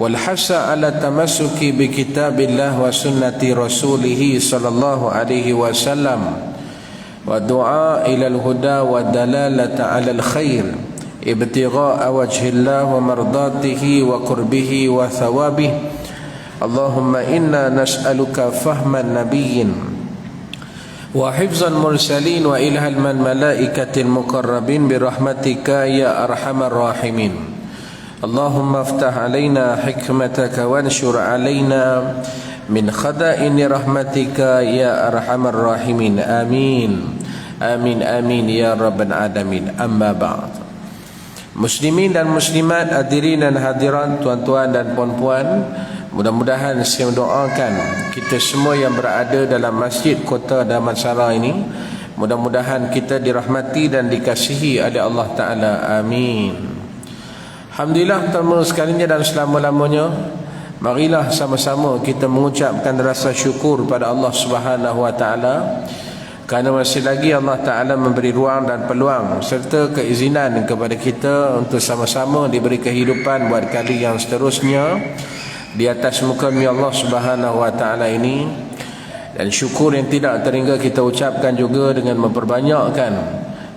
والحث على التمسك بكتاب الله وسنة رسوله صلى الله عليه وسلم والدعاء إلى الهدى والدلالة على الخير ابتغاء وجه الله ومرضاته وقربه وثوابه. اللهم إنا نسألك فهم النبيين وحفظ المرسلين وإلهام الملائكة المقربين برحمتك يا أرحم الراحمين. اللهم افتح علينا حكمتك وانشر علينا من خزائن رحمتك يا أرحم الراحمين. آمين آمين آمين يا رب العالمين. أما بعد. Muslimin dan muslimat, hadirin dan hadirat, tuan-tuan dan puan-puan, mudah-mudahan saya mendoakan kita semua yang berada dalam masjid kota Damansara ini, mudah-mudahan kita dirahmati dan dikasihi oleh Allah Ta'ala. Amin. Alhamdulillah, teman-teman sekalian, dan selama-lamanya marilah sama-sama kita mengucapkan rasa syukur pada Allah Subhanahu Wa Ta'ala kerana masih lagi Allah Ta'ala memberi ruang dan peluang serta keizinan kepada kita untuk sama-sama diberi kehidupan buat kali yang seterusnya di atas muka bumi Allah Subhanahu Wa Ta'ala ini. Dan syukur yang tidak terhingga kita ucapkan juga dengan memperbanyakkan,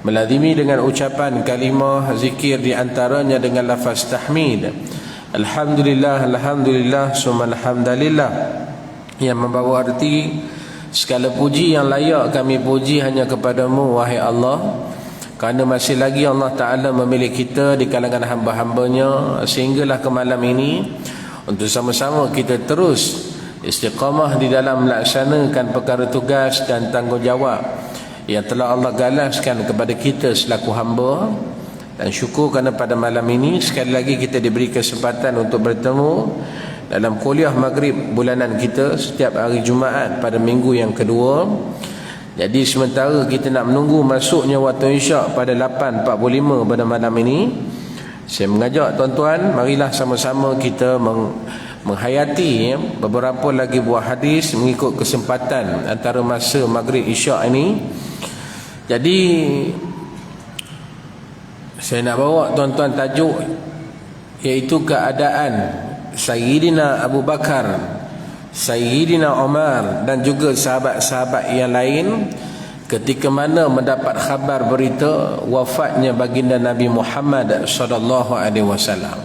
melazimi dengan ucapan kalimah zikir, di antaranya dengan lafaz tahmid, Alhamdulillah, Alhamdulillah, summa Alhamdulillah, yang membawa arti segala puji yang layak kami puji hanya kepadamu wahai Allah, kerana masih lagi Allah Ta'ala memilih kita di kalangan hamba-hambanya sehinggalah ke malam ini untuk sama-sama kita terus istiqamah di dalam melaksanakan perkara tugas dan tanggungjawab yang telah Allah galaskan kepada kita selaku hamba. Dan syukur kerana pada malam ini sekali lagi kita diberi kesempatan untuk bertemu dalam kuliah maghrib bulanan kita setiap hari Jumaat pada minggu yang kedua. Jadi sementara kita nak menunggu masuknya waktu isyak pada 8.45 pada malam ini, saya mengajak tuan-tuan, marilah sama-sama kita menghayati beberapa lagi buah hadis mengikut kesempatan antara masa maghrib isyak ini. Jadi saya nak bawa tuan-tuan tajuk iaitu keadaan Sayyidina Abu Bakar, Sayyidina Umar dan juga sahabat-sahabat yang lain ketika mana mendapat khabar berita wafatnya baginda Nabi Muhammad sallallahu alaihi wasallam.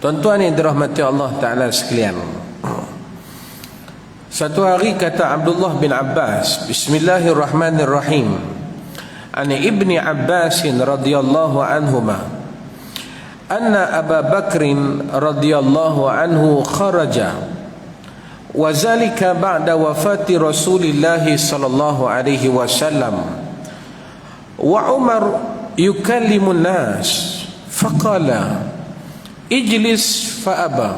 Tuan-tuan yang dirahmati Allah Ta'ala sekalian, satu hari kata Abdullah bin Abbas, Bismillahirrahmanirrahim, Ani ibni Abbasin radhiyallahu anhuma anna Abu Bakrin radhiyallahu anhu kharaja wa zalika ba'da wafati Rasulillah sallallahu alaihi wasallam wa Umar yukallimu an-nas faqala ijlis fa aba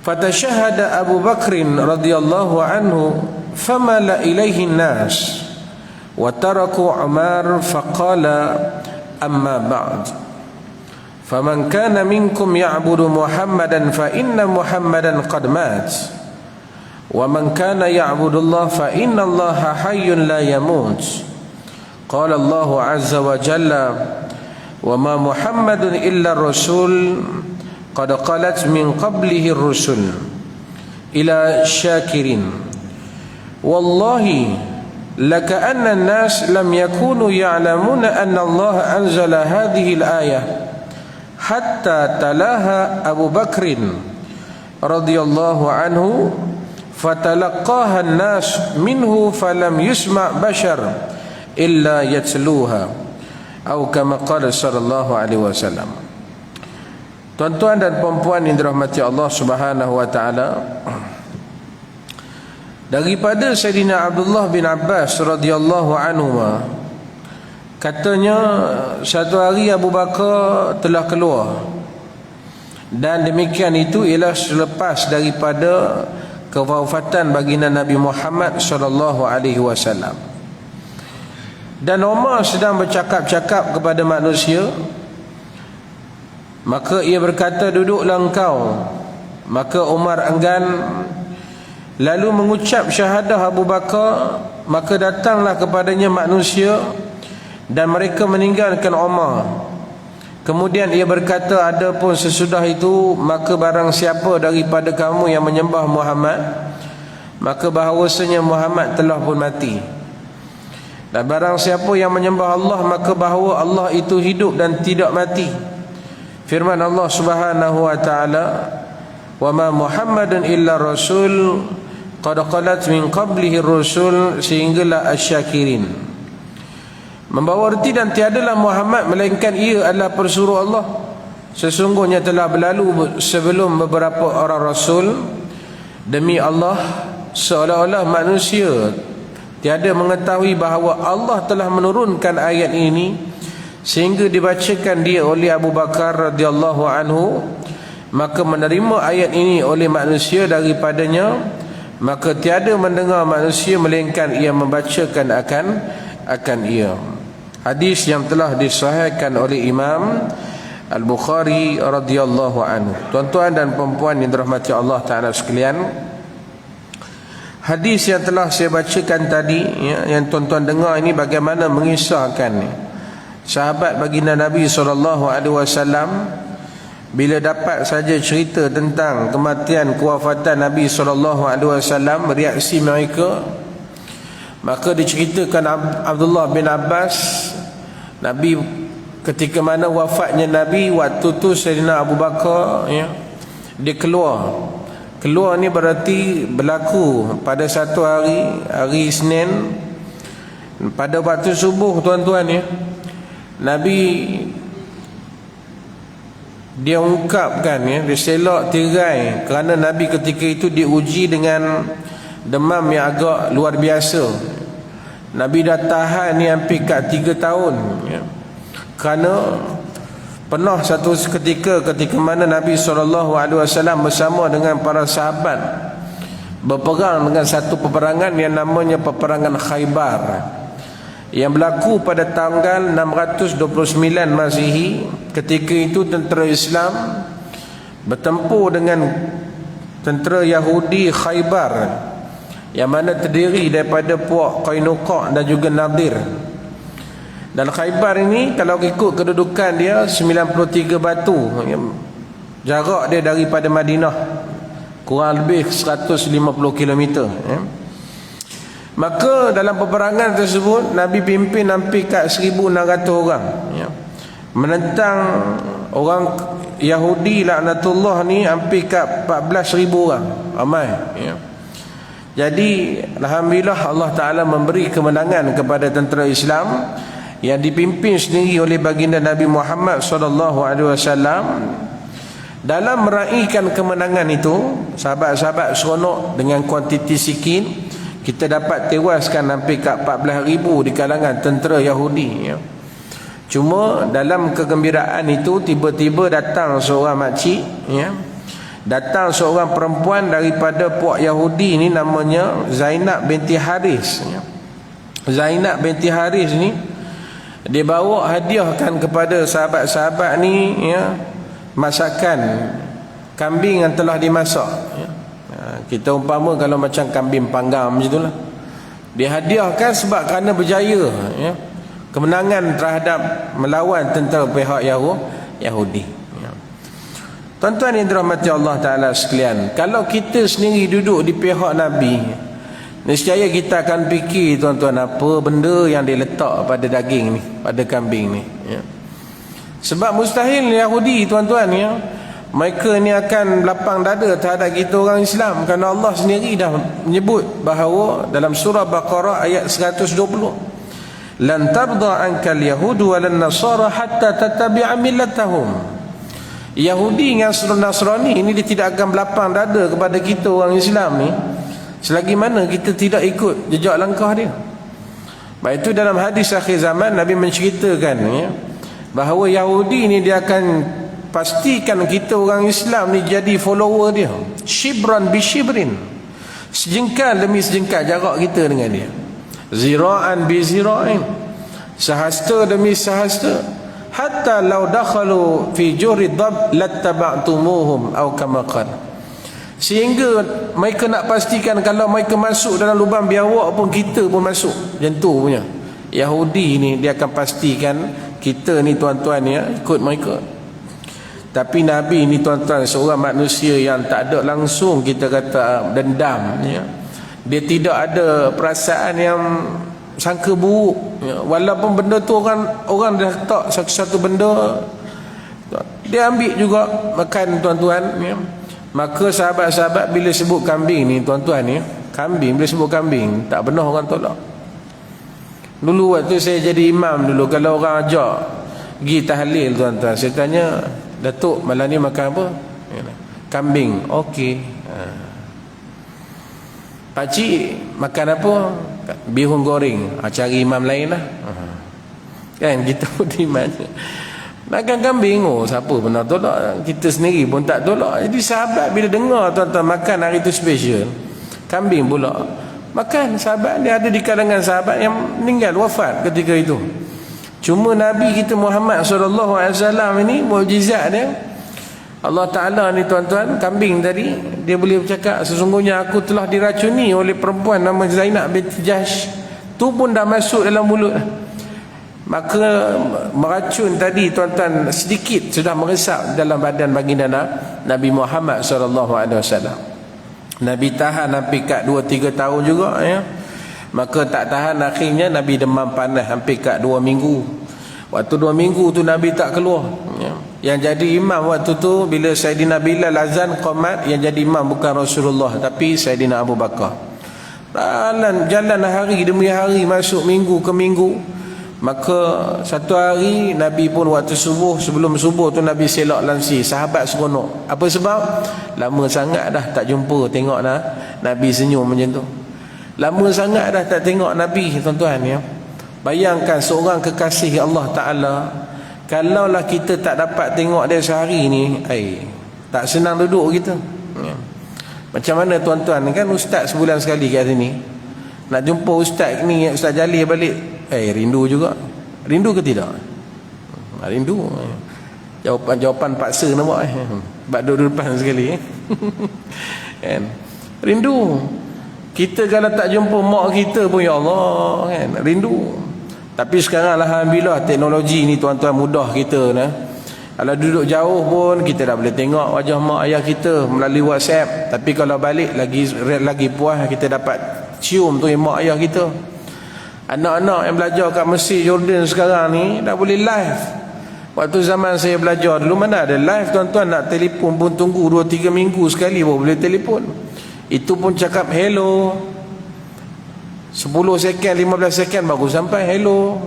fatashahada Abu Bakrin radhiyallahu anhu famala ilayhi an-nas wa taraku Umar faqala amma ba'd فمن كان منكم يعبد محمدا فإن محمدا قد مات ومن كان يعبد الله فإن الله حي لا يموت قال الله عز وجل وما محمد إلا الرسول قد خلت من قبله الرسل إلى شاكرين والله لكأن الناس لم يكونوا يعلمون أن الله أنزل هذه الآية حتى تلاها أبو بكر رضي الله عنه فتلقاها الناس منه فلم يسمع بشر إلا يتلوها أو كما قال صلى الله عليه وسلم. Tuan-tuan dan puan-puan yang dirahmati Allah Subhanahu wa Ta'ala, daripada Sayyidina Abdullah bin Abbas radhiyallahu anhu, katanya satu hari Abu Bakar telah keluar, dan demikian itu ialah selepas daripada kewafatan baginda Nabi Muhammad sallallahu alaihi wasallam. Dan Umar sedang bercakap-cakap kepada manusia, maka ia berkata, duduklah engkau. Maka Umar enggan, lalu mengucap syahadah Abu Bakar. Maka datanglah kepadanya manusia dan mereka meninggalkan Umar Kemudian ia berkata, adapun sesudah itu, maka barang siapa daripada kamu yang menyembah Muhammad, maka bahawasanya Muhammad telah pun mati. Dan barang siapa yang menyembah Allah, maka bahawa Allah itu hidup dan tidak mati. Firman Allah Subhanahu wa taala, "Wa ma Muhammadun illa rasul qad qalat min qablihi rusul", sehinggalah asy-syakirin. Membawa erti, dan tiadalah Muhammad melainkan ia adalah persuruh Allah. Sesungguhnya telah berlalu sebelum beberapa orang rasul. Demi Allah, seolah-olah manusia tiada mengetahui bahawa Allah telah menurunkan ayat ini sehingga dibacakan dia oleh Abu Bakar radhiyallahu anhu. Maka menerima ayat ini oleh manusia daripadanya, maka tiada mendengar manusia melainkan ia membacakan akan ia. Hadis yang telah disahihkan oleh Imam Al-Bukhari radhiyallahu anhu. Tuan-tuan dan puan-puan yang dirahmati Allah Ta'ala sekalian, hadis yang telah saya bacakan tadi, yang tuan-tuan dengar ini, bagaimana mengisahkan sahabat baginda Nabi SAW bila dapat saja cerita tentang kematian, kewafatan Nabi SAW, reaksi mereka. Maka diceritakan Abdullah bin Abbas, Nabi ketika mana wafatnya Nabi, waktu tu Sayyidina Abu Bakar, dia keluar ni berarti berlaku pada satu hari Isnin, pada waktu subuh, tuan-tuan, Nabi dia ungkapkan, dia selak tirai, kerana Nabi ketika itu diuji dengan demam yang agak luar biasa. Nabi dah tahan ni hampir kat 3 tahun, kerana pernah satu ketika mana Nabi SAW bersama dengan para sahabat berperang dengan satu peperangan yang namanya peperangan Khaybar, yang berlaku pada tanggal 629 Masihi. Ketika itu tentera Islam bertempur dengan tentera Yahudi Khaybar, yang mana terdiri daripada puak Qainuqa dan juga Nadir. Dan Khaybar ini, kalau ikut kedudukan dia, 93 batu, jarak dia daripada Madinah kurang lebih 150 km. Maka dalam peperangan tersebut, Nabi pimpin hampir kat 1,600 orang, menentang orang Yahudi laknatullah ni hampir kat 14,000 orang, ramai. Jadi alhamdulillah Allah Ta'ala memberi kemenangan kepada tentera Islam yang dipimpin sendiri oleh baginda Nabi Muhammad SAW. Dalam meraihkan kemenangan itu, sahabat-sahabat seronok dengan kuantiti sikit. Kita dapat tewaskan hampir kat 14,000 di kalangan tentera Yahudi. Cuma dalam kegembiraan itu, tiba-tiba datang seorang makcik, datang seorang perempuan daripada puak Yahudi ni, namanya Zainab binti Haris. Zainab binti Haris ni, dia bawa hadiahkan kepada sahabat-sahabat ni, masakan kambing yang telah dimasak. Kita umpama kalau macam kambing panggang macam itulah. Dia hadiahkan sebab kerana berjaya, kemenangan terhadap melawan tentera pihak Yahudi. Tuan-tuan yang dirahmati Allah Ta'ala sekalian, kalau kita sendiri duduk di pihak Nabi, nescaya kita akan fikir, tuan-tuan, apa benda yang dia letak pada daging ni, pada kambing ni. Sebab mustahil Yahudi, tuan-tuan, mereka ni akan lapang dada terhadap kita orang Islam, kerana Allah sendiri dah menyebut bahawa dalam surah Baqarah ayat 120, lan tarda ankal yahudu walan nasara hatta tattabi'a millatahum. Yahudi dengan Nasrani ini, dia tidak akan berlapang dada kepada kita orang Islam ni selagi mana kita tidak ikut jejak langkah dia. Baik itu dalam hadis akhir zaman, Nabi menceritakan bahawa Yahudi ni dia akan pastikan kita orang Islam ni jadi follower dia, shibran bi shibrin, sejengkal demi sejengkal jarak kita dengan dia, zira'an bi zira'in, sahasta demi sahasta, hatta law dakhalu fi juri dhab lattaba'tumuhum aw kama qala. Sehingga mereka nak pastikan kalau mereka masuk dalam lubang biawak pun kita pun masuk. Macam tu punya Yahudi ni, dia akan pastikan kita ni tuan-tuan ya, ikut mereka. Tapi Nabi ni tuan-tuan, seorang manusia yang tak ada langsung kita kata dendam ya. Dia tidak ada perasaan yang sangka buruk ya. Walaupun benda tu orang dah letak satu benda, dia ambil juga makan tuan-tuan ya. Maka sahabat-sahabat bila sebut kambing ni tuan-tuan ya, kambing, bila sebut kambing tak pernah orang tolak. Dulu waktu saya jadi imam dulu, kalau orang ajak pergi tahlil tuan-tuan, saya tanya, Datuk malam ni makan apa? Kambing. Okey. Pakcik makan apa? Bihun goreng. Cari imam lain lah. Kan kita pun di mana makan kambing. Oh, siapa pernah tolak? Kita sendiri pun tak tolak. Jadi sahabat bila dengar tuan-tuan makan hari tu special, kambing pula makan. Sahabat dia ada di kalangan sahabat yang meninggal, wafat ketika itu. Cuma Nabi kita Muhammad SAW ini mukjizat dia. Allah Ta'ala ni tuan-tuan, kambing tadi, dia boleh bercakap, sesungguhnya aku telah diracuni oleh perempuan nama Zainab binti Jahsh. Tu pun dah masuk dalam mulut. Maka meracun tadi tuan-tuan sedikit sudah meresap dalam badan baginda Nabi Muhammad SAW. Nabi tahan hampir kat 2-3 tahun juga ya. Maka tak tahan, akhirnya Nabi demam panas hampir kat 2 minggu. Waktu 2 minggu tu Nabi tak keluar ya. Yang jadi imam waktu tu bila Saidina Bilal azan qamat, yang jadi imam bukan Rasulullah tapi Saidina Abu Bakar. Jalan hari demi hari, masuk minggu ke minggu. Maka satu hari Nabi pun waktu subuh, sebelum subuh tu Nabi selak lansi, sahabat seronok. Apa sebab? Lama sangat dah tak jumpa, tengok Nabi senyum macam tu. Lama sangat dah tak tengok Nabi tuan-tuan ya. Bayangkan seorang kekasih Allah Ta'ala, kalaulah kita tak dapat tengok dia sehari ni, tak senang duduk kita ya. Macam mana tuan-tuan, kan ustaz sebulan sekali kat sini, nak jumpa ustaz ni, Ustaz Jalil balik, rindu juga. Rindu ke tidak? Rindu. Jawapan paksa nampak sebab duduk depan sekali kan. Rindu. Kita kalau tak jumpa mak kita pun ya Allah kan, rindu. Tapi sekarang alhamdulillah teknologi ni tuan-tuan mudah kita nah. Kalau duduk jauh pun kita dah boleh tengok wajah mak ayah kita melalui WhatsApp. Tapi kalau balik lagi puas, kita dapat cium tu mak ayah kita. Anak-anak yang belajar kat Mesir, Jordan sekarang ni dah boleh live. Waktu zaman saya belajar dulu mana ada live tuan-tuan, nak telefon pun tunggu 2-3 minggu sekali baru boleh telefon. Itu pun cakap hello 10 second 15 second baru sampai hello.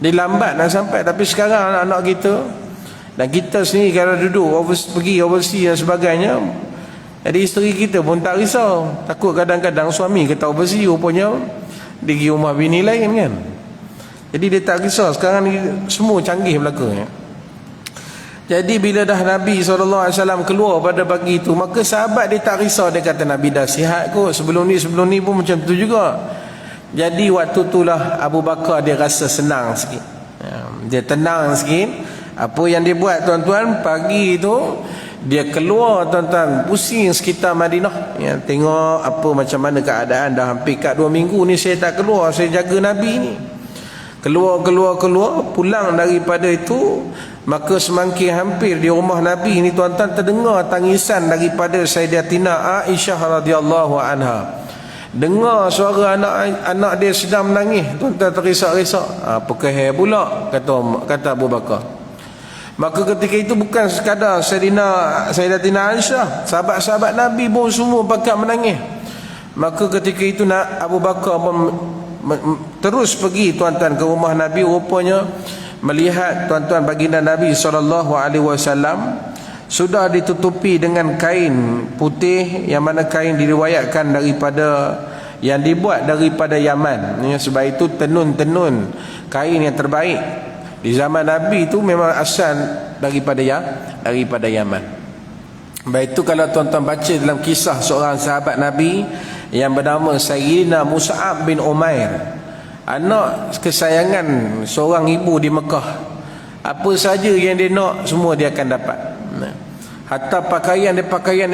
Dia lambat nak sampai. Tapi sekarang anak-anak kita dan kita sendiri kalau duduk pergi overseas dan sebagainya, jadi isteri kita pun tak risau. Takut kadang-kadang suami kata overseas rupanya dia pergi rumah bini lain kan. Jadi dia tak risau. Sekarang ni semua canggih belaka ya. Jadi bila dah Nabi SAW keluar pada pagi itu, maka sahabat dia tak risau. Dia kata Nabi dah sihat kot, sebelum ni pun macam tu juga. Jadi waktu itulah Abu Bakar dia rasa senang sikit, dia tenang sikit. Apa yang dia buat tuan-tuan, pagi itu dia keluar tuan-tuan, pusing sekitar Madinah ya, tengok apa macam mana keadaan. Dah hampir kat 2 minggu ni saya tak keluar, saya jaga Nabi ni. Keluar pulang daripada itu, maka semakin hampir di rumah Nabi ni tuan-tuan, terdengar tangisan daripada Sayyidatina Aisyah radhiyallahu anha. Dengar suara anak dia sedang menangis, tuan-tuan terisak-risak. Apa kehal pula, kata Abu Bakar. Maka ketika itu bukan sekadar Sayyidatina Aisyah, sahabat-sahabat Nabi pun semua pakat menangis. Maka ketika itu Abu Bakar terus pergi tuan-tuan ke rumah Nabi. Rupanya melihat tuan-tuan baginda Nabi SAW sudah ditutupi dengan kain putih, yang mana kain diriwayatkan daripada yang dibuat daripada Yaman ya. Sebab itu tenun kain yang terbaik di zaman Nabi itu memang asal daripada Yaman. Baik itu kalau tuan-tuan baca dalam kisah seorang sahabat Nabi yang bernama Sayyidina Mus'ab bin Umair, anak kesayangan seorang ibu di Mekah. Apa saja yang dia nak, semua dia akan dapat. Hatta pakaian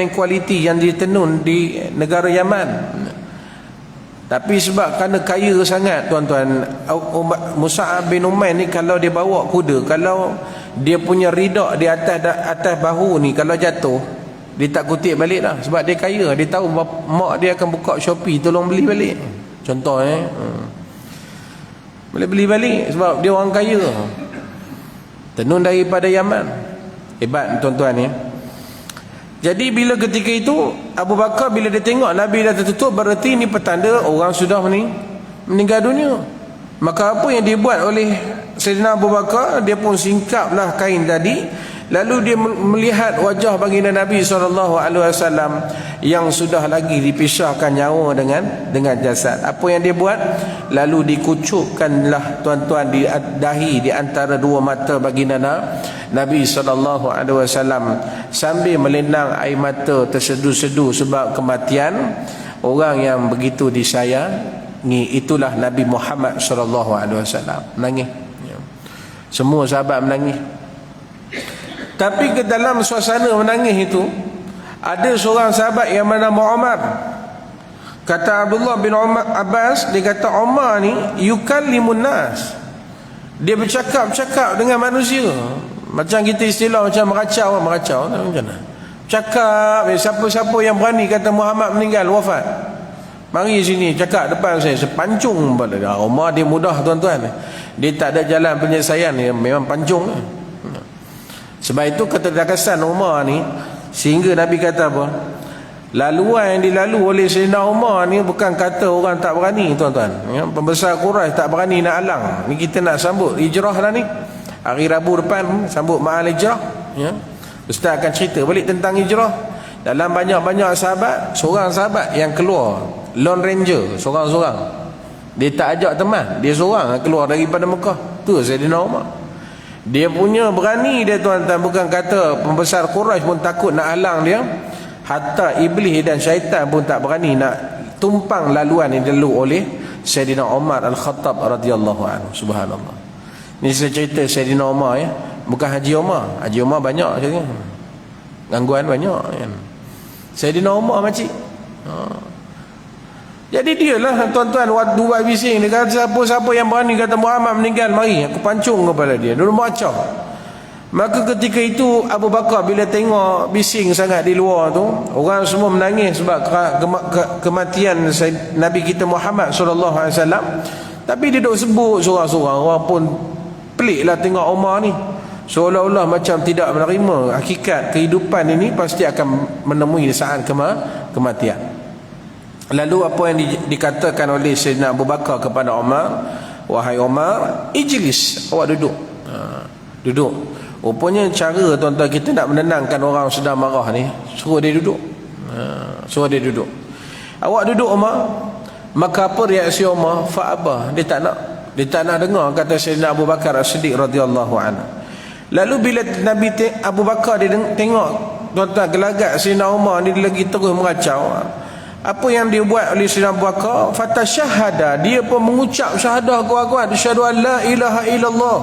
yang kualiti yang ditenun di negara Yaman. Tapi sebab kerana kaya sangat tuan-tuan, Mus'ab bin Umair ni kalau dia bawa kuda, kalau dia punya ridak di atas bahu ni, kalau jatuh dia tak kutip balik dah. Sebab dia kaya, dia tahu mak dia akan buka Shopee tolong beli balik. Contoh boleh beli balik sebab dia orang kaya. Tenun daripada Yaman. Hebat tuan-tuan ya. Jadi bila ketika itu Abu Bakar bila dia tengok Nabi dah tertutup, berarti ini petanda orang sudah meninggal dunia. Maka apa yang dibuat oleh Sayyidina Abu Bakar, dia pun singkaplah kain tadi, lalu dia melihat wajah baginda Nabi SAW yang sudah lagi dipisahkan nyawa dengan jasad. Apa yang dia buat? Lalu dikucukkanlah tuan-tuan di dahi, di antara dua mata baginda Nabi SAW, sambil melendang air mata tersedu-sedu sebab kematian orang yang begitu disayangi. Itulah Nabi Muhammad SAW. Menangis. Semua sahabat menangis. Tapi ke dalam suasana menangis itu, ada seorang sahabat yang bernama Umar. Kata Abdullah bin Abbas, dia kata Umar ni yukallimun nas. Dia bercakap-cakap dengan manusia. Macam kita istilah macam meracau macam mana? Cakap, siapa-siapa yang berani kata Muhammad meninggal, wafat, mari sini cakap depan saya, sepancung pada dia. Umar dia mudah tuan-tuan. Dia tak ada jalan penyelesaian, dia memang pancung. Sebab itu keterkesan Umar ni, sehingga Nabi kata apa? Laluan yang dilalu oleh Sayyidina Umar ni bukan kata orang tak berani tuan-tuan ya, pembesar Quraisy tak berani nak halang. Ni kita nak sambut hijrah dah ni, hari Rabu depan sambut ma'al hijrah ya. Ustaz akan cerita balik tentang hijrah. Dalam banyak-banyak sahabat, seorang sahabat yang keluar Lone Ranger, seorang-seorang. Dia tak ajak teman, dia seorang keluar daripada Mekah. Tu Sayyidina Umar. Dia punya berani dia tuan-tuan, bukan kata pembesar Quraisy pun takut nak halang dia. Hatta iblis dan syaitan pun tak berani nak tumpang laluan yang dilalu oleh Sayyidina Umar Al-Khattab radhiyallahu anhu. Subhanallah. Ni saya cerita Sayyidina Umar ya, bukan Haji Umar. Haji Umar banyak cerita. Gangguan banyak kan. Sayyidina Umar makcik. Jadi dialah tuan-tuan waktu buat bising, dia kata siapa-siapa yang berani kata Muhammad meninggal, mari aku pancung kepada dia. Dia macam. Maka ketika itu Abu Bakar bila tengok bising sangat di luar tu, orang semua menangis sebab kematian Nabi kita Muhammad SAW. Tapi dia duduk sebut seorang-seorang. Orang pun peliklah tengok Umar ni, seolah-olah macam tidak menerima hakikat kehidupan ini pasti akan menemui saat kematian. Lalu apa yang dikatakan oleh Sayyidina Abu Bakar kepada Umar, wahai Umar, ijlis, awak duduk. Duduk. Rupanya cara tuan-tuan kita nak menenangkan orang sedang marah ni, suruh dia duduk. Suruh dia duduk. Awak duduk Umar. Maka apa reaksi Umar? Fa'abah. Dia tak nak dengar kata Sayyidina Abu Bakar As-Siddiq radhiyallahu anhu. Lalu bila Nabi Abu Bakar dia tengok tuan-tuan gelagat Sayyidina Umar ni, dia lagi terus meracau. Apa yang dia buat oleh Sayyidina Abu Bakar? Fatasyahada, dia pun mengucap syahadah kuat-kuat, asyhadu an la ilaha illallah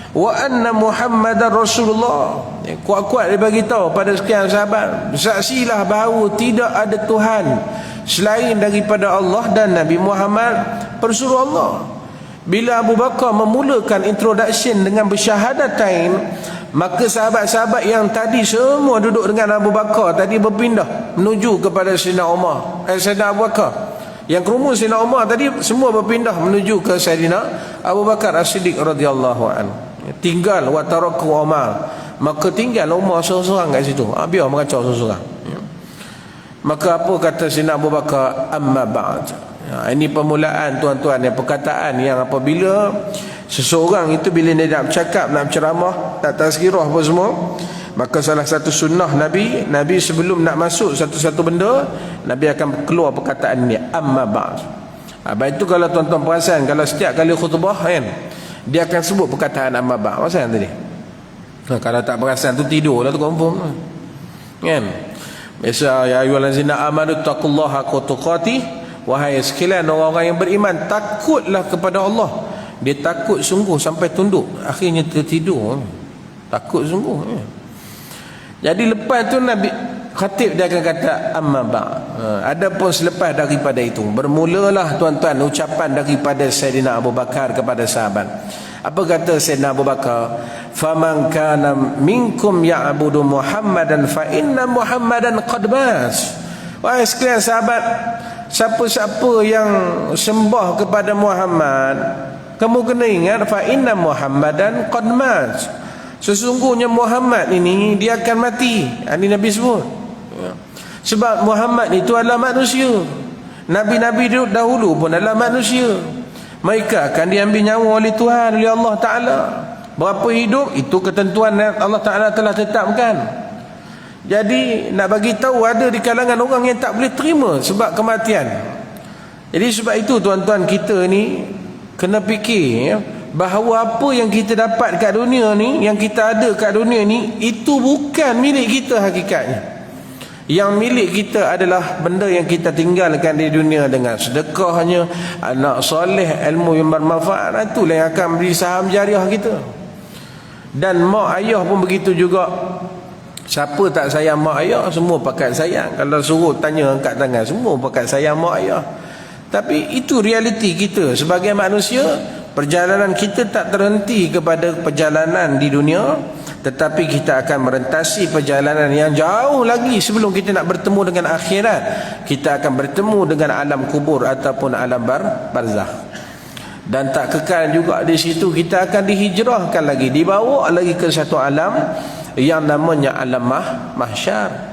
wa anna Muhammadar Rasulullah. Kuat-kuat dia bagi tahu pada sekian sahabat, saksilah bahawa tidak ada Tuhan selain daripada Allah dan Nabi Muhammad pesuruh Allah. Bila Abu Bakar memulakan introduction dengan bersyahadatain, maka sahabat-sahabat yang tadi semua duduk dengan Abu Bakar tadi berpindah menuju kepada Sayyidina Umar, Sayyidina Abu Bakar. Yang kerumun Sayyidina Umar tadi semua berpindah menuju ke Sayyidina Abu Bakar As-Siddiq radhiyallahu anhu. Tinggal wa taraku Umar, maka tinggal Umar seorang-seorang kat situ. Biar mengacau seorang-seorang. Maka apa kata Sayyidina Abu Bakar? Amma ba'd. Ini permulaan tuan-tuan, yang perkataan yang apabila seseorang itu bila dia nak bercakap, nak berceramah, nak tazkirah apa semua, maka salah satu sunnah Nabi sebelum nak masuk satu-satu benda, Nabi akan keluar perkataan ni, amma ba'd. Baik itu kalau tuan-tuan perasan, kalau setiap kali khutbah kan, dia akan sebut perkataan amma ba'd. Perasan tadi? Kalau tak perasan tu tidur lah tu confirm kan. Biasa ya ayyuhallazina amanu taqullaha haqqa tuqatih, wahai sekalian orang-orang yang beriman, takutlah kepada Allah. Dia takut sungguh sampai tunduk, akhirnya tertidur. Takut sungguh. Jadi lepas tu Nabi khatib dia akan kata amma ba'd. Adapun selepas daripada itu, bermulalah tuan-tuan ucapan daripada Sayyidina Abu Bakar kepada sahabat. Apa kata Sayyidina Abu Bakar? Faman kana minkum ya'budu Muhammadan fa inna Muhammadan qad mas. Wahai sekalian sahabat, siapa-siapa yang sembah kepada Muhammad, kamu kena ingat fa inna Muhammadan qad mas. Sesungguhnya Muhammad ini dia akan mati. Ini Nabi sebut. Sebab Muhammad itu adalah manusia. Nabi-nabi dahulu pun adalah manusia. Mereka akan diambil nyawa oleh Tuhan, oleh Allah Ta'ala. Berapa hidup, itu ketentuan Allah Ta'ala telah tetapkan. Jadi nak bagi tahu ada di kalangan orang yang tak boleh terima sebab kematian. Jadi sebab itu tuan-tuan, kita ni kena fikir bahawa apa yang kita dapat kat dunia ni, yang kita ada kat dunia ni, itu bukan milik kita hakikatnya. Yang milik kita adalah benda yang kita tinggalkan di dunia dengan sedekahnya, anak soleh, ilmu yang bermanfaat. Itulah yang akan beri saham jariah kita. Dan mak ayah pun begitu juga. Siapa tak sayang mak ayah, semua pakat sayang. Kalau suruh tanya angkat tangan, semua pakat sayang mak ayah. Tapi itu realiti kita sebagai manusia. Perjalanan kita tak terhenti kepada perjalanan di dunia, tetapi kita akan merentasi perjalanan yang jauh lagi sebelum kita nak bertemu dengan akhirat. Kita akan bertemu dengan alam kubur ataupun alam barzakh. Dan tak kekal juga di situ, kita akan dihijrahkan lagi, dibawa lagi ke satu alam yang namanya alam mahsyar.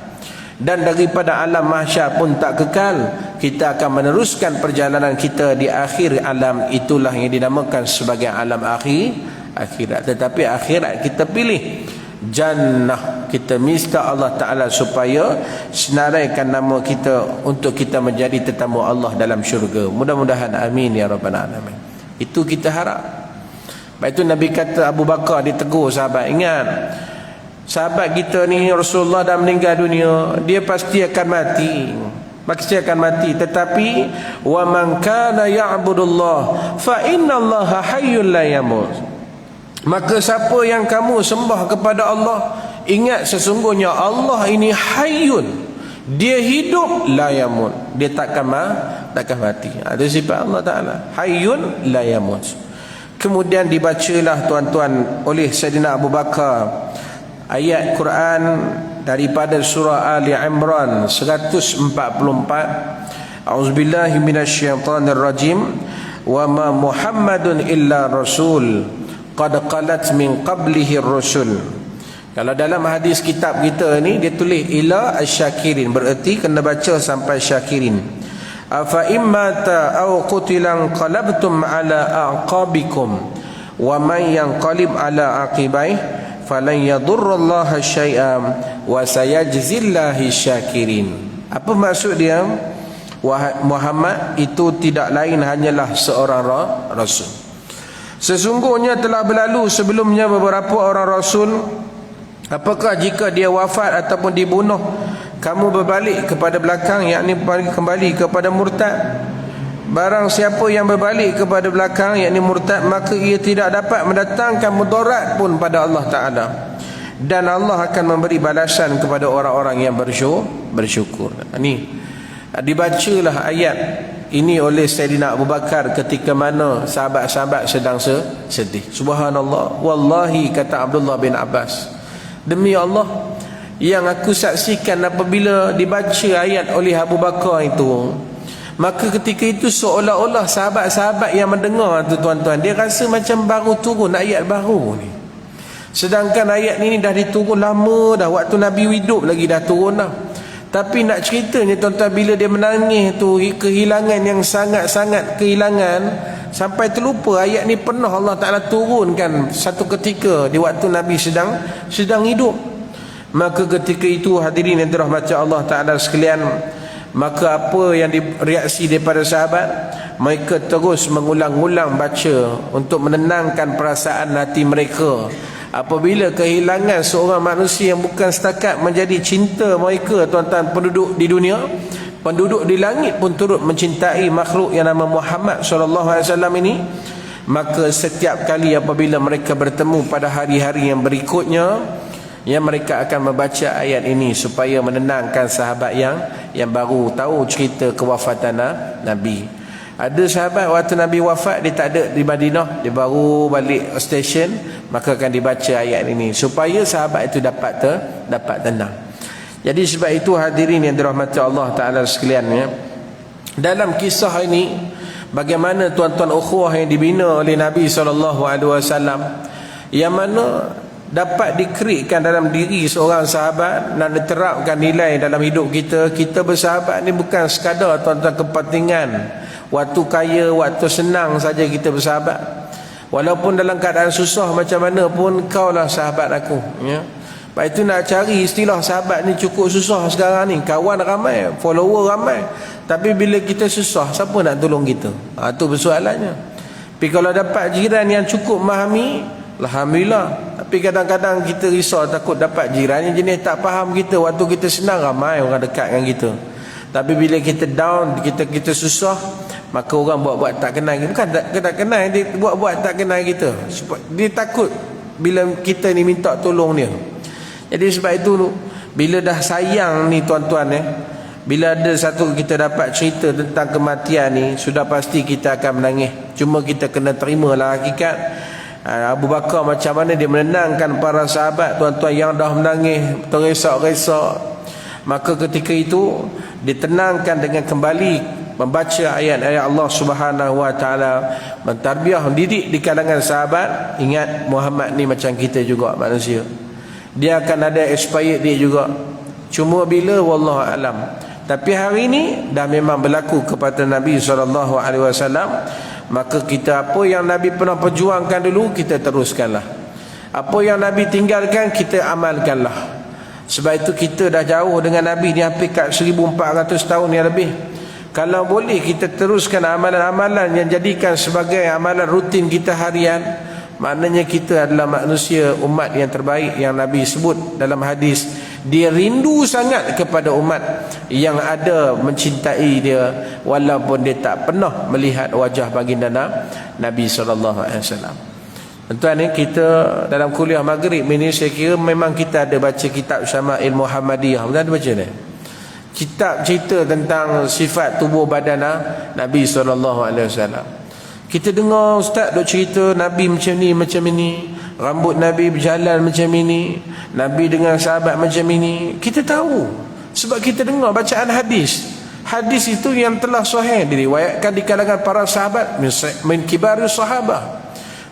Dan daripada alam mahsyar pun tak kekal, kita akan meneruskan perjalanan kita di akhir alam. Itulah yang dinamakan sebagai alam akhirat. Tetapi akhirat kita pilih jannah. Kita minta Allah Ta'ala supaya senaraikan nama kita untuk kita menjadi tetamu Allah dalam syurga. Mudah-mudahan amin ya rabbal alamin. Itu kita harap. Lepas itu Nabi kata, Abu Bakar ditegur sahabat, ingat, sahabat kita ni Rasulullah dah meninggal dunia, dia pasti akan mati. Tetapi wa man kana ya'budullah fa innallaha hayyul la yamut. Maka siapa yang kamu sembah kepada Allah, ingat sesungguhnya Allah ini hayyun, dia hidup, la yamut, dia takkan mati. Ada sifat Allah Ta'ala, hayyun la yamut. Kemudian dibacalah tuan-tuan oleh Sayyidina Abu Bakar ayat Quran daripada surah Ali Imran 144. A'udzubillahi minasyaitonirrajim. Wa ma Muhammadun illa rasul qad qalat min qablihi ar-rusul. Kalau dalam hadis kitab kita ni dia tulis ila asyakirin, bererti kena baca sampai syakirin. Afa immata aw qutilan qalabtum ala aqabikum wa man yanqalib ala aqibai falan yadurrallaha syai'an wa sayajzillahi syakirin. Apa maksud dia? Muhammad itu tidak lain hanyalah seorang rasul. Sesungguhnya telah berlalu sebelumnya beberapa orang rasul. Apakah jika dia wafat ataupun dibunuh, kamu berbalik kepada belakang, yakni kembali kepada murtad? Barang siapa yang berbalik kepada belakang, yakni murtad, maka ia tidak dapat mendatangkan mudarat pun pada Allah Ta'ala. Dan Allah akan memberi balasan kepada orang-orang yang bersyukur. Ini dibacalah ayat ini oleh Sayyidina Abu Bakar ketika mana sahabat-sahabat sedang sedih. Subhanallah, wallahi, kata Abdullah bin Abbas, demi Allah yang aku saksikan apabila dibaca ayat oleh Abu Bakar itu, maka ketika itu seolah-olah sahabat-sahabat yang mendengar tu tuan-tuan, dia rasa macam baru turun ayat baru ni. Sedangkan ayat ni dah diturun lama dah, waktu Nabi hidup lagi dah turun dah. Tapi nak ceritanya tuan-tuan, bila dia menangis tu, kehilangan yang sangat-sangat kehilangan, sampai terlupa ayat ni pernah Allah Ta'ala turunkan satu ketika di waktu Nabi sedang hidup. Maka ketika itu hadirin yang dirahmati Allah Ta'ala sekalian, maka apa yang reaksi daripada sahabat? Mereka terus mengulang-ulang baca untuk menenangkan perasaan hati mereka. Apabila kehilangan seorang manusia yang bukan setakat menjadi cinta mereka, tuan-tuan, penduduk di dunia, penduduk di langit pun turut mencintai makhluk yang nama Muhammad SAW ini, maka setiap kali apabila mereka bertemu pada hari-hari yang berikutnya, yang mereka akan membaca ayat ini supaya menenangkan sahabat yang baru tahu cerita kewafatan Nabi. Ada sahabat waktu Nabi wafat dia tak ada di Madinah, dia baru balik station, maka akan dibaca ayat ini supaya sahabat itu dapat tenang. Jadi sebab itu hadirin yang dirahmati Allah Taala sekalian, ya, dalam kisah ini bagaimana tuan-tuan ukhuwah yang dibina oleh Nabi SAW, yang mana dapat dikreatkan dalam diri seorang sahabat, nak diterapkan nilai dalam hidup kita. Kita bersahabat ni bukan sekadar tuan-tuan kepentingan waktu kaya, waktu senang saja kita bersahabat. Walaupun dalam keadaan susah macam mana pun, kau lah sahabat aku, ya. Lepas itu nak cari istilah sahabat ni cukup susah sekarang ni. Kawan ramai, follower ramai, tapi bila kita susah, siapa nak tolong kita? Itu persoalannya. Tapi kalau dapat jiran yang cukup memahami, alhamdulillah. Tapi kadang-kadang kita risau, takut dapat jiran yang jenis tak faham kita. Waktu kita senang, ramai orang dekat dengan kita. Tapi bila kita down, kita susah, maka orang buat-buat tak kenal kita. Bukan tak kenal, dia buat-buat tak kenal kita. Dia takut bila kita ni minta tolong dia. Jadi sebab itu, bila dah sayang ni tuan-tuan, bila ada satu kita dapat cerita tentang kematian ni, sudah pasti kita akan menangis. Cuma kita kena terimalah hakikat. Abu Bakar macam mana dia menenangkan para sahabat tuan-tuan yang dah menangis, terresak-resak. Maka ketika itu ditenangkan dengan kembali membaca ayat-ayat Allah Subhanahu Wa Taala, mentarbiah, mendidik di kalangan sahabat. Ingat, Muhammad ni macam kita juga manusia, dia akan ada expired dia juga. Cuma bila, wallahu alam. Tapi hari ini dah memang berlaku kepada Nabi SAW. Maka kita, apa yang Nabi pernah perjuangkan dulu, kita teruskanlah. Apa yang Nabi tinggalkan, kita amalkanlah. Sebab itu kita dah jauh dengan Nabi ni hampir kat 1400 tahun yang lebih. Kalau boleh kita teruskan amalan-amalan yang jadikan sebagai amalan rutin kita harian, maknanya kita adalah manusia umat yang terbaik yang Nabi sebut dalam hadis. Dia rindu sangat kepada umat yang ada mencintai dia, walaupun dia tak pernah melihat wajah baginda Nabi SAW. Tuan-tuan ni, kita dalam kuliah maghrib ini, saya kira memang kita ada baca kitab Syama'il Muhammadiyah. Betul ada baca ni? Kitab cerita tentang sifat tubuh badan Nabi SAW. Kita dengar ustaz duk cerita Nabi macam ni, macam ini, rambut Nabi berjalan macam ini, Nabi dengan sahabat macam ini. Kita tahu sebab kita dengar bacaan hadis. Hadis itu yang telah sahih diriwayatkan di kalangan para sahabat, min kibarus sahabah.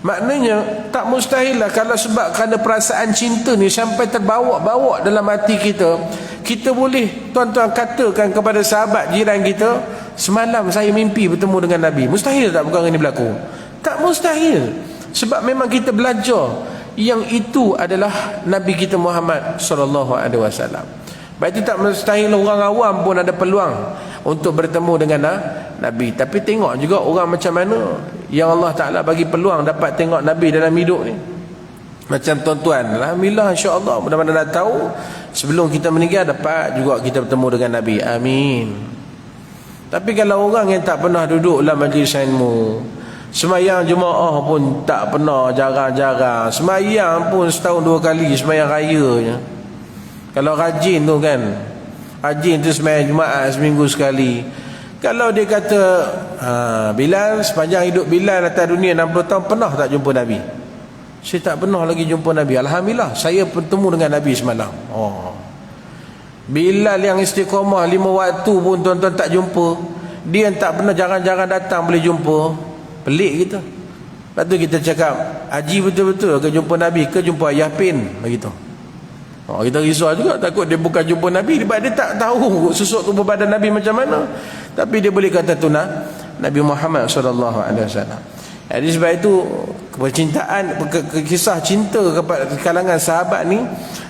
Maknanya tak mustahil lah kalau sebab kerana perasaan cinta ni sampai terbawa-bawa dalam hati kita, kita boleh tuan-tuan katakan kepada sahabat jiran kita, semalam saya mimpi bertemu dengan Nabi. Mustahil tak perkara ini berlaku? Tak mustahil. Sebab memang kita belajar yang itu adalah Nabi kita Muhammad SAW. Baik, itu tak mustahil orang awam pun ada peluang untuk bertemu dengan Nabi. Tapi tengok juga orang macam mana yang Allah Ta'ala bagi peluang dapat tengok Nabi dalam hidup ni. Macam tuan-tuan, alhamdulillah, insya-Allah, mudah-mudahan dah tahu sebelum kita meninggal dapat juga kita bertemu dengan Nabi. Amin. Tapi kalau orang yang tak pernah duduk dalam majlis ilmu, semayang jemaah pun tak pernah, jarang-jarang, semayang pun setahun 2 kali, semayang raya je. Kalau rajin tu kan, rajin tu semayang Jumaat seminggu sekali. Kalau dia kata Bilal, sepanjang hidup Bilal atas dunia 60 tahun, pernah tak jumpa Nabi? Saya tak pernah lagi jumpa Nabi. Alhamdulillah, saya bertemu dengan Nabi semalam. Bilal yang istiqamah 5 waktu pun tuan-tuan tak jumpa. Dia yang tak pernah jarang-jarang datang boleh jumpa. Pelik kita. Lepas tu kita cakap, haji betul-betul ke jumpa Nabi, ke jumpa Ayah Pin, begitu. Kita risau juga, takut dia bukan jumpa Nabi, sebab dia tak tahu susuk tubuh badan Nabi macam mana. Tapi dia boleh kata tu Nabi Muhammad SAW. Jadi sebab itu percintaan, kisah cinta kepada kalangan sahabat ni,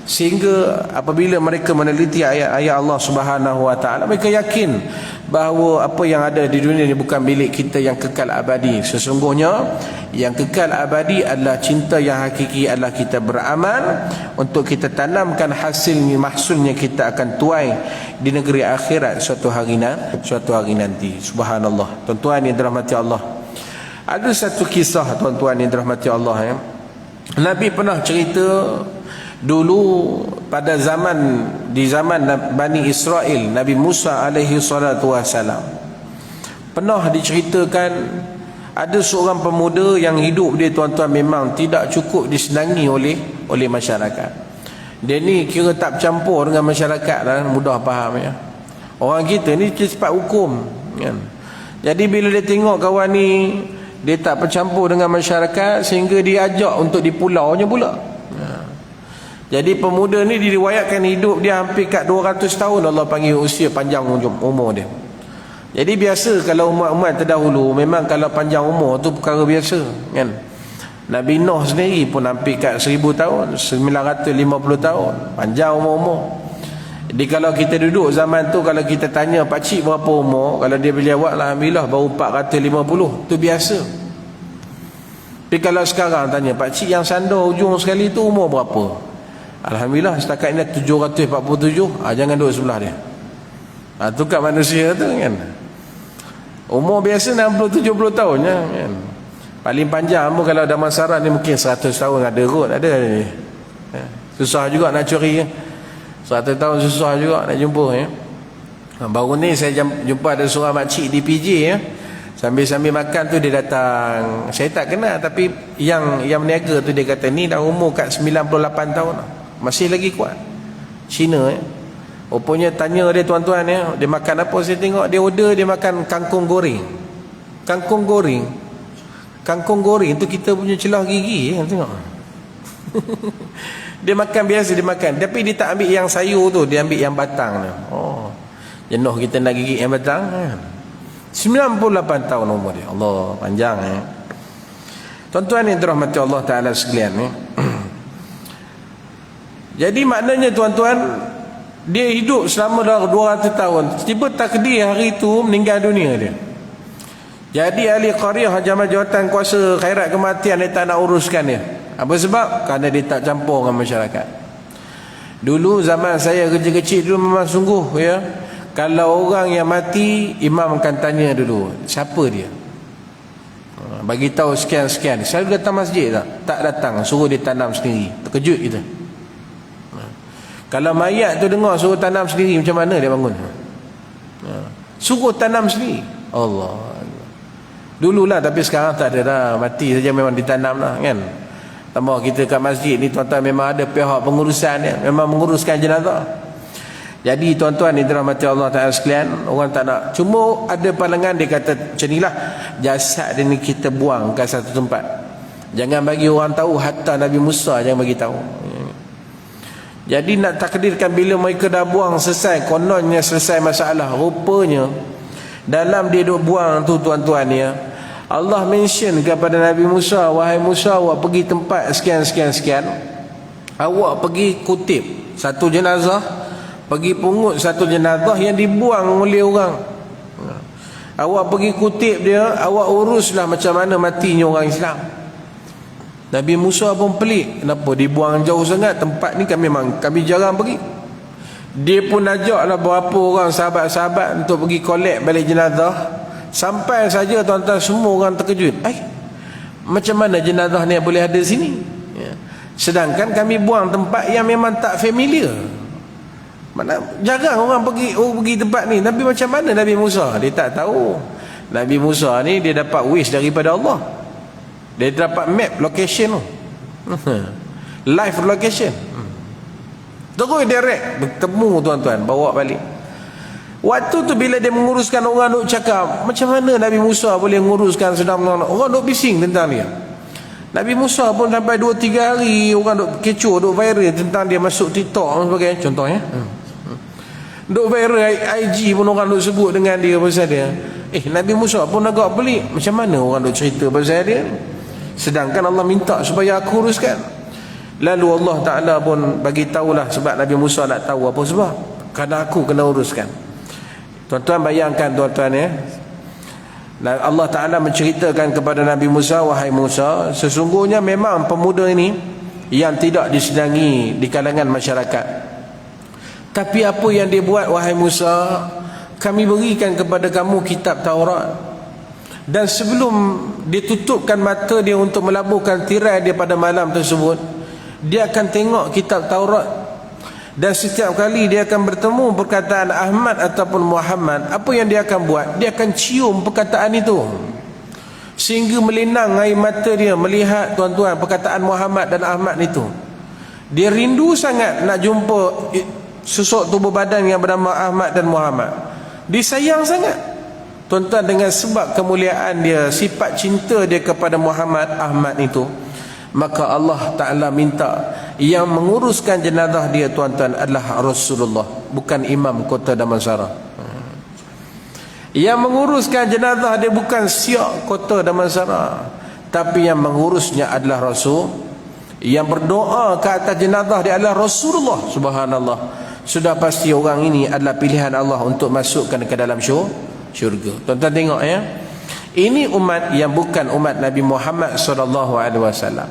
sehingga apabila mereka meneliti ayat-ayat Allah Subhanahu Wa Taala, mereka yakin bahawa apa yang ada di dunia ni bukan milik kita yang kekal abadi. Sesungguhnya yang kekal abadi adalah cinta yang hakiki, adalah kita beramal untuk kita tanamkan mahsulnya kita akan tuai di negeri akhirat suatu hari nanti. Subhanallah. Tuan-tuan yang dirahmati Allah, ada satu kisah tuan-tuan yang dirahmati Allah, Nabi pernah cerita Dulu pada di zaman Bani Israel, Nabi Musa alaihi salatu wassalam, pernah diceritakan ada seorang pemuda yang hidup dia, tuan-tuan, memang tidak cukup disenangi oleh masyarakat. Dia ni kira tak bercampur dengan masyarakat lah, mudah faham ya. Orang kita ni cepat hukum kan. Jadi bila dia tengok kawan ni dia tak bercampur dengan masyarakat, sehingga dia ajak untuk di pulaunya pula. Jadi pemuda ni diriwayatkan hidup dia hampir kat 200 tahun Allah panggil usia panjang umur dia. Jadi biasa kalau umat-umat terdahulu, memang kalau panjang umur tu perkara biasa kan. Nabi Nuh sendiri pun hampir kat 1000 tahun, 950 tahun, panjang umur-umur. Jadi kalau kita duduk zaman tu, kalau kita tanya pakcik berapa umur, kalau dia boleh jawab, alhamdulillah baru 450, tu biasa. Tapi kalau sekarang tanya pakcik yang sandar ujung sekali tu umur berapa, alhamdulillah setakat ini 747. Jangan duduk sebelah dia. Tu kat manusia tu kan. Umur biasa 60-70 tahun ya, kan. Paling panjang pun kalau ada masyarakat ni mungkin 100 tahun ada kot, ada ni. Susah juga nak curi ya. 100 tahun susah juga nak jumpa ya. Baru ni saya jumpa ada seorang makcik di PJ ya. Sambil-sambil makan tu dia datang. Saya tak kenal, tapi yang meniaga tu dia kata ni dah umur kat 98 tahun lah. Masih lagi kuat. Cina ya. Rupanya tanya dia, tuan-tuan ya, dia makan apa, saya tengok dia order, dia makan kangkung goreng. Kangkung goreng. Kangkung goreng tu kita punya celah gigi ya, tengok. Dia makan biasa dia makan, tapi dia tak ambil yang sayur tu, dia ambil yang batang tu. Jenuh kita nak gigit yang batang kan. 98 tahun umur dia. Allah, panjang ya. Tuan-tuan yang dirahmati Allah Ta'ala sekalian ya. Jadi maknanya tuan-tuan, dia hidup selama dah 200 tahun. Tiba takdir hari itu meninggal dunia dia. Jadi ahli qaryah, jawatan kuasa khairat kematian, dia tak nak uruskan dia. Apa sebab? Kerana dia tak campur dengan masyarakat. Dulu zaman saya kecil-kecil dulu memang sungguh ya. Kalau orang yang mati, imam akan tanya dulu, siapa dia? Bagi tahu sekian-sekian. Selalu datang masjid tak? Tak datang, suruh dia tanam sendiri. Terkejut kita. Kalau mayat tu dengar suruh tanam sendiri, macam mana dia bangun? Suruh tanam sendiri. Allah. Dululah, tapi sekarang tak ada dah. Mati saja memang ditanam lah kan. Tambah kita kat masjid ni tuan-tuan, memang ada pihak pengurusan ya, memang menguruskan jenazah. Jadi tuan-tuan yang dirahmati Allah Ta'ala sekalian, orang tak nak. Cuma ada pandangan dia kata macam inilah, jasad dia ni kita buang kat satu tempat. Jangan bagi orang tahu, hatta Nabi Musa jangan bagi tahu. Jadi nak takdirkan bila mereka dah buang selesai, kononnya selesai masalah. Rupanya dalam dia duk buang tu tuan-tuan ya, Allah mention kepada Nabi Musa, wahai Musa, awak pergi tempat sekian-sekian-sekian, awak pergi kutip satu jenazah, pergi pungut satu jenazah yang dibuang oleh orang. Awak pergi kutip dia, awak uruslah macam mana matinya orang Islam. Nabi Musa pun pelik, kenapa dibuang jauh sangat, tempat ni kami jarang pergi. Dia pun ajaklah berapa orang sahabat-sahabat untuk pergi collect balik jenazah. Sampai saja tuan-tuan semua orang terkejut. Macam mana jenazah ni boleh ada sini ya. Sedangkan kami buang tempat yang memang tak familiar. Mana jarang orang pergi tempat ni. Nabi macam mana Nabi Musa? Dia tak tahu. Nabi Musa ni dia dapat wish daripada Allah. Dia dapat map location tu. Live location. Terus direct bertemu tuan-tuan, bawa balik. Waktu tu bila dia menguruskan, orang duk cakap, macam mana Nabi Musa boleh menguruskan sedang orang duk bising tentang dia. Nabi Musa pun sampai 2-3 hari orang duk kecoh, duk viral tentang dia masuk TikTok dan sebagainya, contohnya. Duk viral IG pun orang duk sebut dengan dia pasal dia. Nabi Musa pun agak pelik, macam mana orang duk cerita pasal dia, sedangkan Allah minta supaya aku uruskan. Lalu Allah Ta'ala pun bagi tahulah, sebab Nabi Musa nak tahu apa sebab, kerana aku kena uruskan. Tuan-tuan bayangkan tuan-tuan ya, Allah Ta'ala menceritakan kepada Nabi Musa, wahai Musa, sesungguhnya memang pemuda ini yang tidak disenangi di kalangan masyarakat. Tapi apa yang dia buat, wahai Musa, kami berikan kepada kamu kitab Taurat, dan sebelum ditutupkan mata dia untuk melabuhkan tirai dia pada malam tersebut, dia akan tengok kitab Taurat, dan setiap kali dia akan bertemu perkataan Ahmad ataupun Muhammad, apa yang dia akan buat? Dia akan cium perkataan itu sehingga melinang air mata dia melihat, tuan-tuan, perkataan Muhammad dan Ahmad itu. Dia rindu sangat nak jumpa sosok tubuh badan yang bernama Ahmad dan Muhammad. Dia sayang sangat, tuan-tuan, dengan sebab kemuliaan dia, sifat cinta dia kepada Muhammad, Ahmad itu. Maka Allah Ta'ala minta yang menguruskan jenazah dia, tuan-tuan, adalah Rasulullah, bukan imam kota Damansara. Yang menguruskan jenazah dia bukan siak kota Damansara, tapi yang mengurusnya adalah Rasul. Yang berdoa ke atas jenazah dia adalah Rasulullah. Subhanallah. Sudah pasti orang ini adalah pilihan Allah untuk masukkan ke dalam syurga. Tuan-tuan tengok ya. Ini umat yang bukan umat Nabi Muhammad SAW.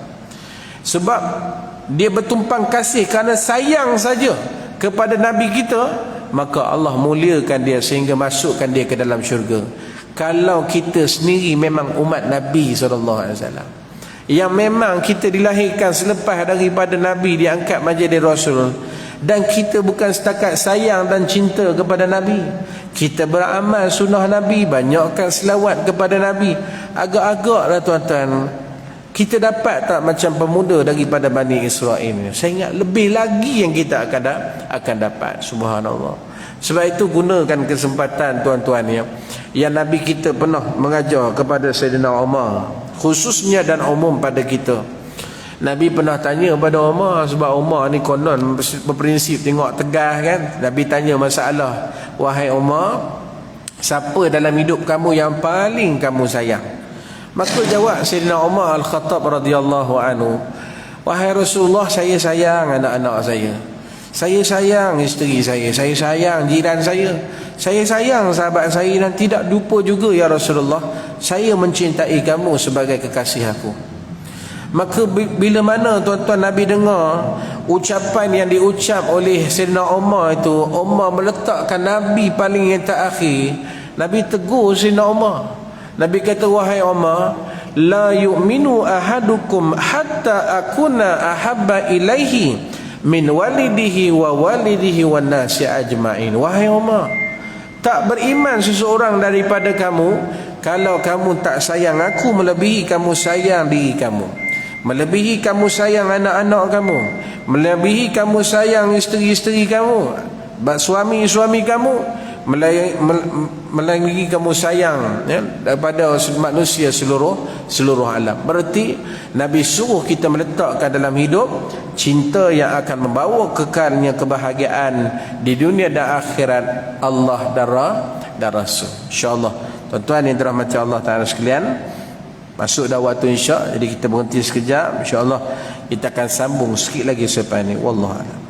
Sebab dia bertumpang kasih kerana sayang saja kepada Nabi kita, maka Allah muliakan dia sehingga masukkan dia ke dalam syurga. Kalau kita sendiri memang umat Nabi SAW, yang memang kita dilahirkan selepas daripada Nabi diangkat menjadi Rasul, dan kita bukan setakat sayang dan cinta kepada Nabi, kita beramal sunnah Nabi, banyakkan selawat kepada Nabi, agak-agaklah, tuan-tuan, kita dapat tak macam pemuda daripada Bani Israel. Saya ingat lebih lagi yang kita akan dapat. Subhanallah. Sebab itu gunakan kesempatan, tuan-tuan, ya, yang Nabi kita pernah mengajar kepada Sayyidina Umar, khususnya dan umum pada kita. Nabi pernah tanya pada Umar, sebab Umar ni konon berprinsip tengok tegas kan. Nabi tanya masalah, wahai Umar, siapa dalam hidup kamu yang paling kamu sayang? Maka jawab Sayyidina Umar Al-Khattab radhiyallahu anhu, wahai Rasulullah, saya sayang anak-anak saya sayang isteri saya sayang jiran saya sayang sahabat saya, dan tidak lupa juga ya Rasulullah, saya mencintai kamu sebagai kekasih aku. Maka bila mana, tuan-tuan, Nabi dengar ucapan yang diucap oleh Sayyidina Umar itu, Umar meletakkan Nabi paling yang terakhir. Nabi tegur Sayyidina Umar. Nabi kata, wahai Umar, la yu'minu ahadukum hatta akuna ahabba ilaihi min walidihi wa walidihi wan nasi ajma'in. Wahai Umar, tak beriman seseorang daripada kamu kalau kamu tak sayang aku melebihi kamu sayang diri kamu, melebihi kamu sayang anak-anak kamu, melebihi kamu sayang isteri-isteri kamu, suami-suami kamu, melebihi kamu sayang, ya, daripada manusia seluruh alam. Berarti Nabi suruh kita meletakkan dalam hidup cinta yang akan membawa kekalnya kebahagiaan di dunia dan akhirat, Allah dan Rasul. InsyaAllah, tuan-tuan yang dirahmati Allah Ta'ala sekalian, masuk dah waktu isyak, jadi kita berhenti sekejap. InsyaAllah kita akan sambung sikit lagi selepas ini. Wallahualam.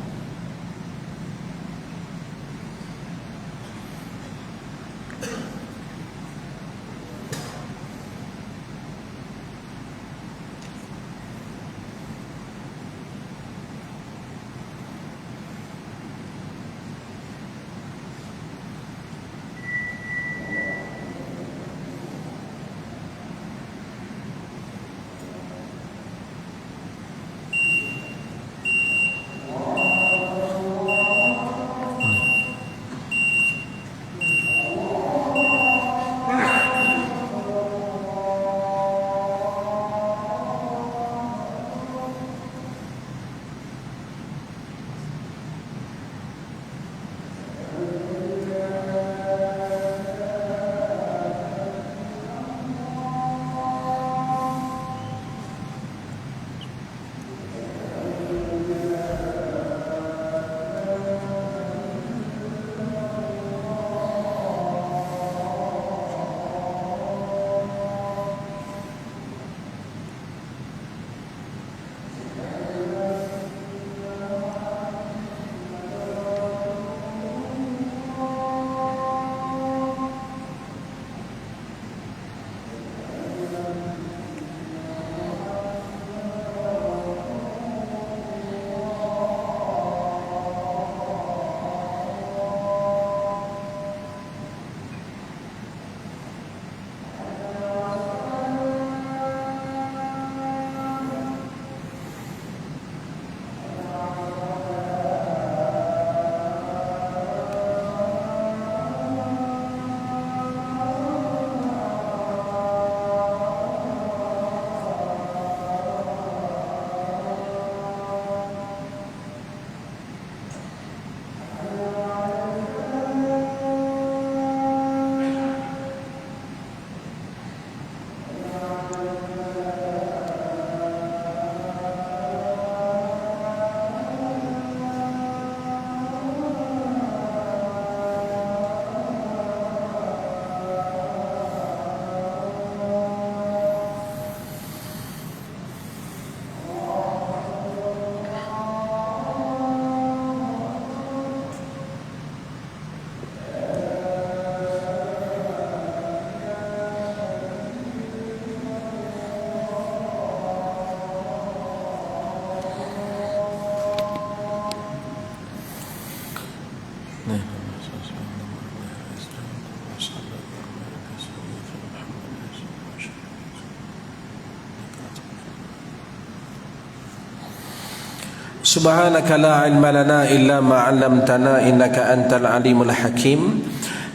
Subhanaka la ilma lana illa ma 'allamtana innaka antal alimul hakim.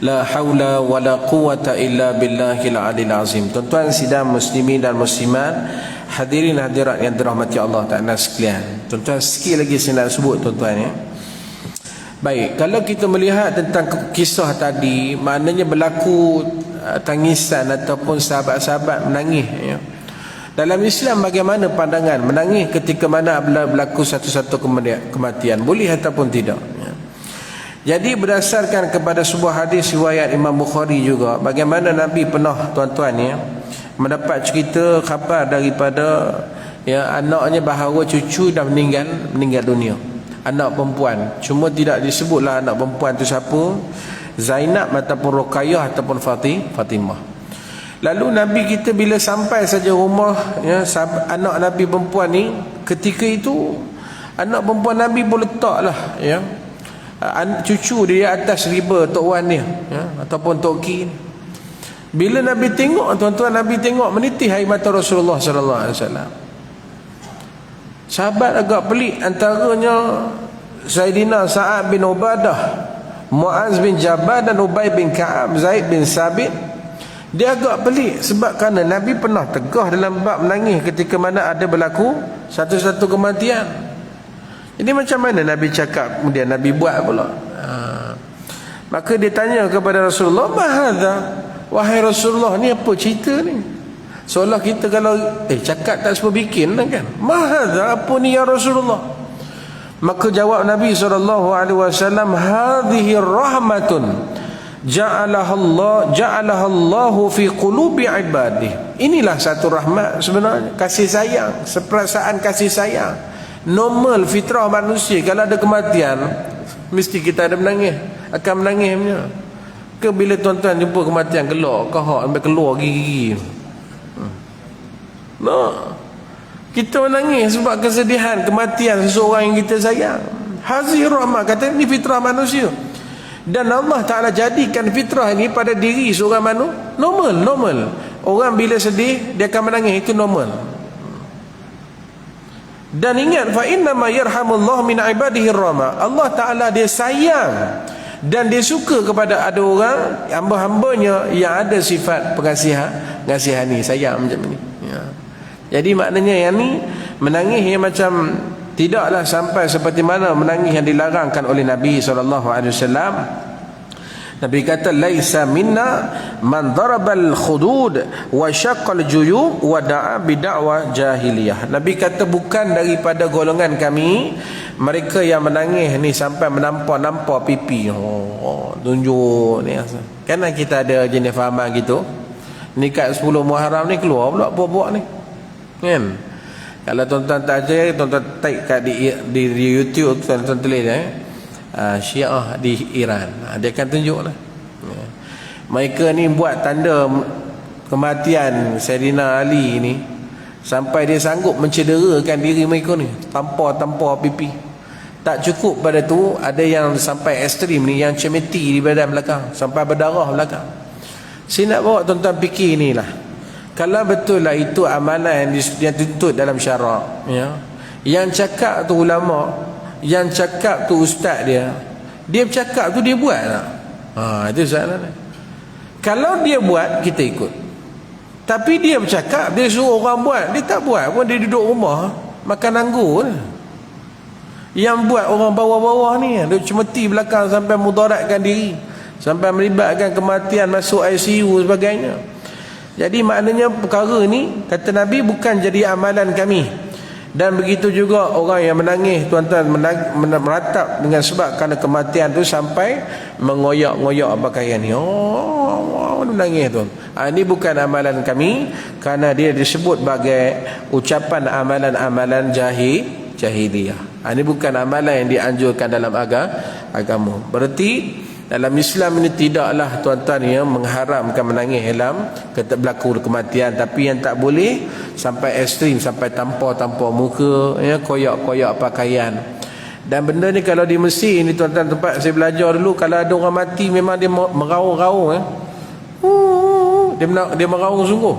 La haula wa la quwata illa billahil alil azim. Tuan-tuan sidang muslimin dan muslimat, hadirin hadirat yang dirahmati Allah Ta'ala sekalian. Tuan-tuan, sikit lagi saya nak sebut tuan-tuan ya. Baik, kalau kita melihat tentang kisah tadi, maknanya berlaku tangisan ataupun sahabat-sahabat menangis ya. Dalam Islam bagaimana pandangan menangis ketika mana berlaku satu-satu kematian, boleh ataupun tidak ya. Jadi berdasarkan kepada sebuah hadis riwayat Imam Bukhari juga, bagaimana Nabi pernah tuan-tuan ya mendapat cerita khabar daripada ya anaknya bahawa cucu dah meninggal dunia, anak perempuan. Cuma tidak disebutlah anak perempuan tu siapa, Zainab ataupun Ruqayyah ataupun Fatimah. Lalu Nabi kita bila sampai saja rumah ya, anak Nabi perempuan ni, ketika itu anak perempuan Nabi pun letaklah ya cucu dia atas riba Tok Wan dia ya, ataupun Tok Ki. Bila Nabi tengok tuan-tuan, Nabi tengok menitih air mata Rasulullah sallallahu alaihi wasallam. Sahabat agak pelik, antaranya Saidina Sa'ad bin Ubadah, Muaz bin Jabal dan Ubay bin Ka'ab, Zaid bin Sabit. Dia agak pelik sebab kerana Nabi pernah tegah dalam bab menangis ketika mana ada berlaku satu-satu kematian. Jadi macam mana Nabi cakap kemudian Nabi buat pula? Maka dia tanya kepada Rasulullah, "Mahadha?" Wahai Rasulullah, ni apa cerita ni? Seolah kita kalau cakap tak semua bikin kan? "Mahadha?" Apa ni ya Rasulullah? Maka jawab Nabi SAW, "Hadhihi rahmatun ja'alaha Allah fi qulubi ibadihi." Inilah satu rahmat sebenarnya, kasih sayang, seperasaan kasih sayang. Normal fitrah manusia kalau ada kematian mesti kita ada menangis, akan menangis punya. Ke bila tuan-tuan jumpa kematian gelak, kahak sampai keluar gigi. Kita menangis sebab kesedihan kematian seseorang yang kita sayang. Hazi rahmah, kata ini fitrah manusia. Dan Allah Ta'ala jadikan fitrah ini pada diri seorang manusia normal. Orang bila sedih dia akan menangis, itu normal. Dan ingat, fa inna ma yarhamullahu min ibadihi rahmah. Allah Ta'ala dia sayang dan dia suka kepada ada orang hamba-hambanya yang ada sifat pengasihani, sayang macam ni ya. Jadi maknanya yang ni menangis yang macam tidaklah sampai seperti mana menangis yang dilarangkan oleh Nabi SAW. Nabi kata, "Laisa minna man darabal khudud wa syaqqal juyub wa da'a bid'wa jahiliyah." Nabi kata bukan daripada golongan kami mereka yang menangis ni sampai menampar pipi. Tunjuk ni. Kan kita ada jenis fahaman gitu. Ni kat 10 Muharram ni keluar pula buat-buat ni. Kan? Kalau tuan-tuan tak ajar, tuan-tuan type kat di YouTube, tuan-tuan tulis Syiah di Iran, dia akan tunjuk lah mereka ni buat tanda kematian Sayyidina Ali ni sampai dia sanggup mencederakan diri mereka ni, tampar pipi. Tak cukup pada tu, ada yang sampai ekstrim ni, yang cemeti di badan belakang sampai berdarah belakang. Saya nak bawa tuan-tuan fikir ni lah, kalau betul lah itu amalan yang dituntut dalam syarak ya. Yang cakap tu ulama, yang cakap tu ustaz dia bercakap tu dia buat tak? Itu soalan. Kalau dia buat, kita ikut. Tapi dia bercakap, dia suruh orang buat, dia tak buat pun, dia duduk rumah makan anggur. Yang buat orang bawah-bawah ni, dia cemeti belakang sampai mudaratkan diri, sampai melibatkan kematian, masuk ICU sebagainya. Jadi maknanya perkara ni, kata Nabi, bukan jadi amalan kami. Dan begitu juga orang yang menangis tuan-tuan, meratap dengan sebab kerana kematian tu sampai mengoyak-ngoyak pakaian ni. Menangis tu. Ini bukan amalan kami, kerana dia disebut sebagai ucapan amalan-amalan jahiliyah. Ini bukan amalan yang dianjurkan dalam agama. Berarti dalam Islam ini tidaklah tuan-tuan yang mengharamkan menangis dalam berlaku kematian, tapi yang tak boleh sampai ekstrim, sampai tampar muka ya, koyak-koyak pakaian. Dan benda ni kalau di Mesir ni tuan-tuan, tempat saya belajar dulu, kalau ada orang mati memang dia meraung-raung dia meraung sungguh.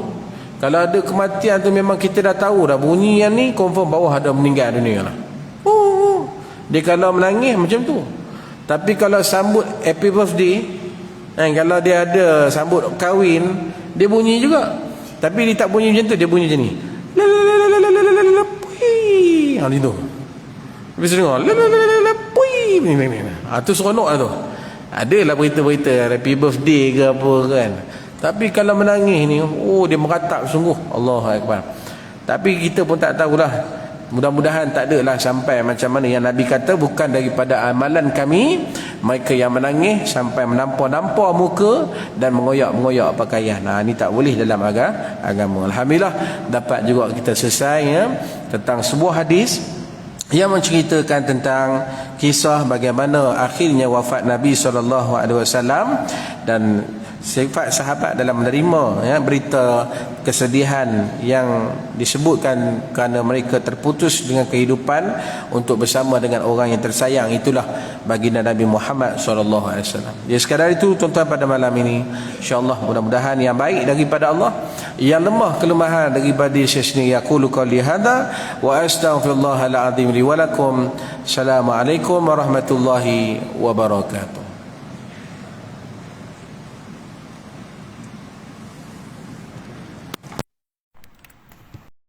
Kalau ada kematian tu memang kita dah tahu dah bunyi yang ni confirm bawah ada meninggal dunia lah. Dia kalau menangis macam tu. Tapi kalau sambut happy birthday, kalau dia ada sambut kahwin, dia bunyi juga. Tapi dia tak bunyi macam tu, dia bunyi macam ni. Macam tu. Habis dengar tu seronok lah tu. Adalah berita-berita happy birthday ke apa kan. Tapi kalau menangis ni, dia meratap sungguh. Allahu Akbar. Tapi kita pun tak tahulah. Mudah-mudahan tak adalah sampai macam mana yang Nabi kata, bukan daripada amalan kami mereka yang menangis sampai menampar-nampar muka dan mengoyak-mengoyak pakaian. Ini tak boleh dalam agama. Alhamdulillah dapat juga kita selesai tentang sebuah hadis yang menceritakan tentang kisah bagaimana akhirnya wafat Nabi SAW dan sifat sahabat dalam menerima berita kesedihan yang disebutkan kerana mereka terputus dengan kehidupan untuk bersama dengan orang yang tersayang. Itulah baginda Nabi Muhammad SAW. Ya, sekadar itu tuan-tuan pada malam ini, insya-Allah mudah-mudahan yang baik daripada Allah, yang lemah kelemahan daripada saya sendiri. Aqulu qouli hadza wa astaghfirullahal azim li wa lakum. Assalamualaikum warahmatullahi wabarakatuh.